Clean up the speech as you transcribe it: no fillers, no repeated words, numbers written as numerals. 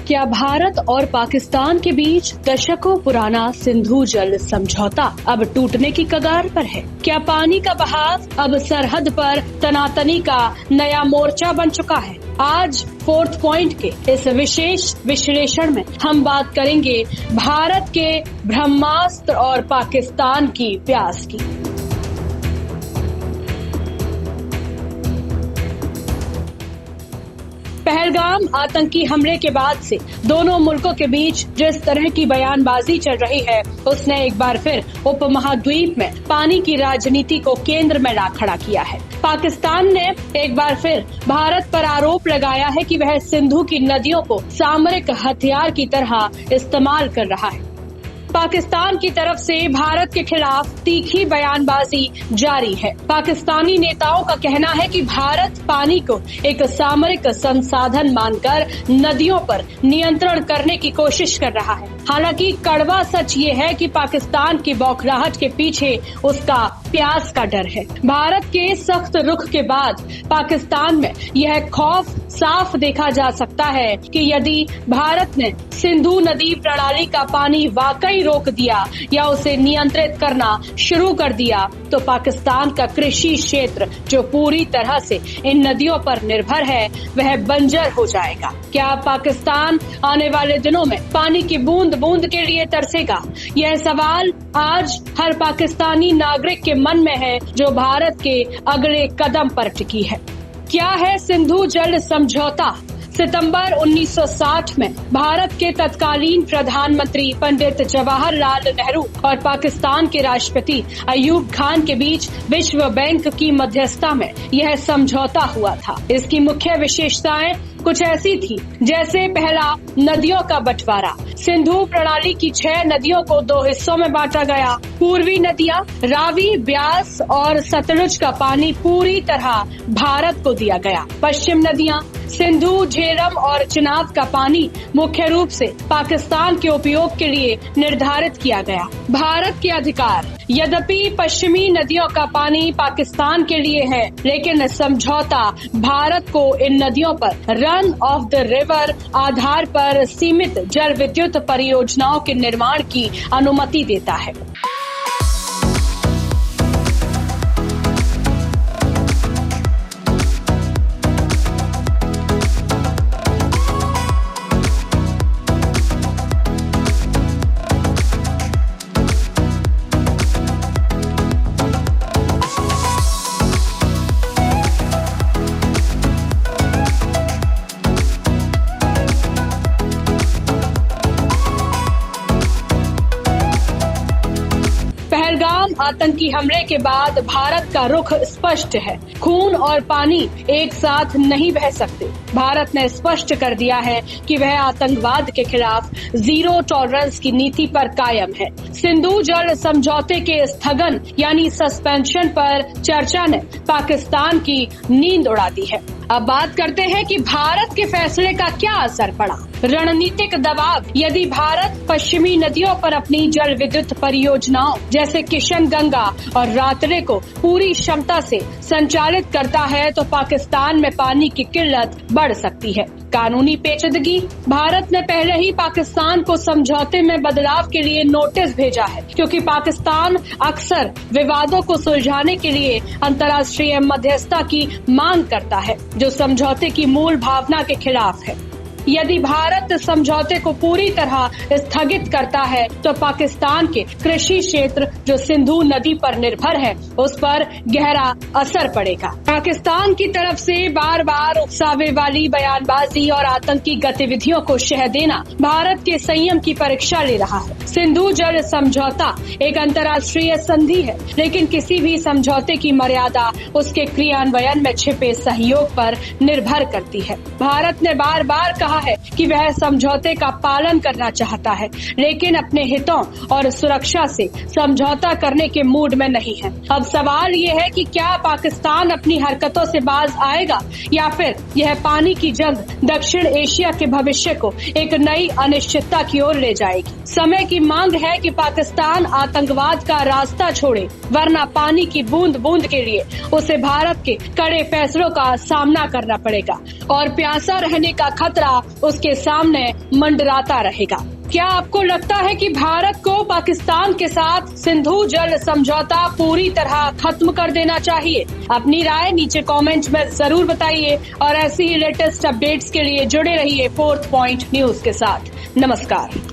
क्या भारत और पाकिस्तान के बीच दशकों पुराना सिंधु जल समझौता अब टूटने की कगार पर है? क्या पानी का बहाव अब सरहद पर तनातनी का नया मोर्चा बन चुका है? आज 4th पॉइंट के इस विशेष विश्लेषण में हम बात करेंगे भारत के ब्रह्मास्त्र और पाकिस्तान की प्यास की। पहलगाम आतंकी हमले के बाद से दोनों मुल्कों के बीच जिस तरह की बयानबाजी चल रही है, उसने एक बार फिर उपमहाद्वीप में पानी की राजनीति को केंद्र में ला खड़ा किया है। पाकिस्तान ने एक बार फिर भारत पर आरोप लगाया है कि वह सिंधु की नदियों को सामरिक हथियार की तरह इस्तेमाल कर रहा है। पाकिस्तान की तरफ से भारत के खिलाफ तीखी बयानबाजी जारी है। पाकिस्तानी नेताओं का कहना है कि भारत पानी को एक सामरिक संसाधन मानकर नदियों पर नियंत्रण करने की कोशिश कर रहा है। हालांकि कड़वा सच ये है कि पाकिस्तान की बौखलाहट के पीछे उसका प्यास का डर है। भारत के सख्त रुख के बाद पाकिस्तान में यह खौफ साफ देखा जा सकता है कि यदि भारत ने सिंधु नदी प्रणाली का पानी वाकई रोक दिया या उसे नियंत्रित करना शुरू कर दिया तो पाकिस्तान का कृषि क्षेत्र जो पूरी तरह से इन नदियों पर निर्भर है वह बंजर हो जाएगा। क्या पाकिस्तान आने वाले दिनों में पानी की बूंद बूंद के लिए तरसेगा? यह सवाल आज हर पाकिस्तानी नागरिक के मन में है जो भारत के अगले कदम पर टिकी है। क्या है सिंधु जल समझौता? सितंबर 1960 में भारत के तत्कालीन प्रधानमंत्री पंडित जवाहरलाल नेहरू और पाकिस्तान के राष्ट्रपति अयूब खान के बीच विश्व बैंक की मध्यस्थता में यह समझौता हुआ था। इसकी मुख्य विशेषताएं कुछ ऐसी थी जैसे पहला, नदियों का बंटवारा। सिंधु प्रणाली की 6 नदियों को 2 हिस्सों में बांटा गया। पूर्वी नदियां रावी, ब्यास और सतलुज का पानी पूरी तरह भारत को दिया गया। पश्चिम नदियां सिंधु, झेलम और चिनाब का पानी मुख्य रूप से पाकिस्तान के उपयोग के लिए निर्धारित किया गया। भारत के अधिकार। यद्यपि पश्चिमी नदियों का पानी पाकिस्तान के लिए है, लेकिन समझौता भारत को इन नदियों पर रन ऑफ द रिवर आधार पर सीमित जल विद्युत परियोजनाओं के निर्माण की अनुमति देता है। आतंकी हमले के बाद भारत का रुख स्पष्ट है। खून और पानी एक साथ नहीं बह सकते। भारत ने स्पष्ट कर दिया है कि वह आतंकवाद के खिलाफ जीरो टॉलरेंस की नीति पर कायम है। सिंधु जल समझौते के स्थगन यानी सस्पेंशन पर चर्चा ने पाकिस्तान की नींद उड़ा दी है। अब बात करते हैं कि भारत के फैसले का क्या असर पड़ा। रणनीतिक दबाव। यदि भारत पश्चिमी नदियों पर अपनी जल विद्युत परियोजनाओं जैसे किशनगंगा और रातले को पूरी क्षमता से संचालित करता है तो पाकिस्तान में पानी की किल्लत बढ़ सकती है। कानूनी पेचीदगी। भारत ने पहले ही पाकिस्तान को समझौते में बदलाव के लिए नोटिस भेजा है, क्योंकि पाकिस्तान अक्सर विवादों को सुलझाने के लिए अंतर्राष्ट्रीय मध्यस्थता की मांग करता है, जो समझौते की मूल भावना के खिलाफ है। यदि भारत समझौते को पूरी तरह स्थगित करता है तो पाकिस्तान के कृषि क्षेत्र जो सिंधु नदी पर निर्भर है उस पर गहरा असर पड़ेगा। पाकिस्तान की तरफ से बार बार उकसावे वाली बयानबाजी और आतंकी गतिविधियों को शह देना भारत के संयम की परीक्षा ले रहा है। सिंधु जल समझौता एक अंतर्राष्ट्रीय संधि है, लेकिन किसी भी समझौते की मर्यादा उसके क्रियान्वयन में छिपे सहयोग पर निर्भर करती है। भारत ने बार बार कहा है कि वह समझौते का पालन करना चाहता है, लेकिन अपने हितों और सुरक्षा से समझौता करने के मूड में नहीं है। अब सवाल ये है कि क्या पाकिस्तान अपनी हरकतों से बाज आएगा या फिर यह पानी की जंग दक्षिण एशिया के भविष्य को एक नई अनिश्चितता की ओर ले जाएगी। समय की मांग है कि पाकिस्तान आतंकवाद का रास्ता छोड़े, वरना पानी की बूंद बूंद के लिए उसे भारत के कड़े फैसलों का सामना करना पड़ेगा और प्यासा रहने का खतरा उसके सामने मंडराता रहेगा। क्या आपको लगता है कि भारत को पाकिस्तान के साथ सिंधु जल समझौता पूरी तरह खत्म कर देना चाहिए? अपनी राय नीचे कमेंट में जरूर बताइए और ऐसी ही लेटेस्ट अपडेट्स के लिए जुड़े रहिए फोर्थ पॉइंट न्यूज के साथ। नमस्कार।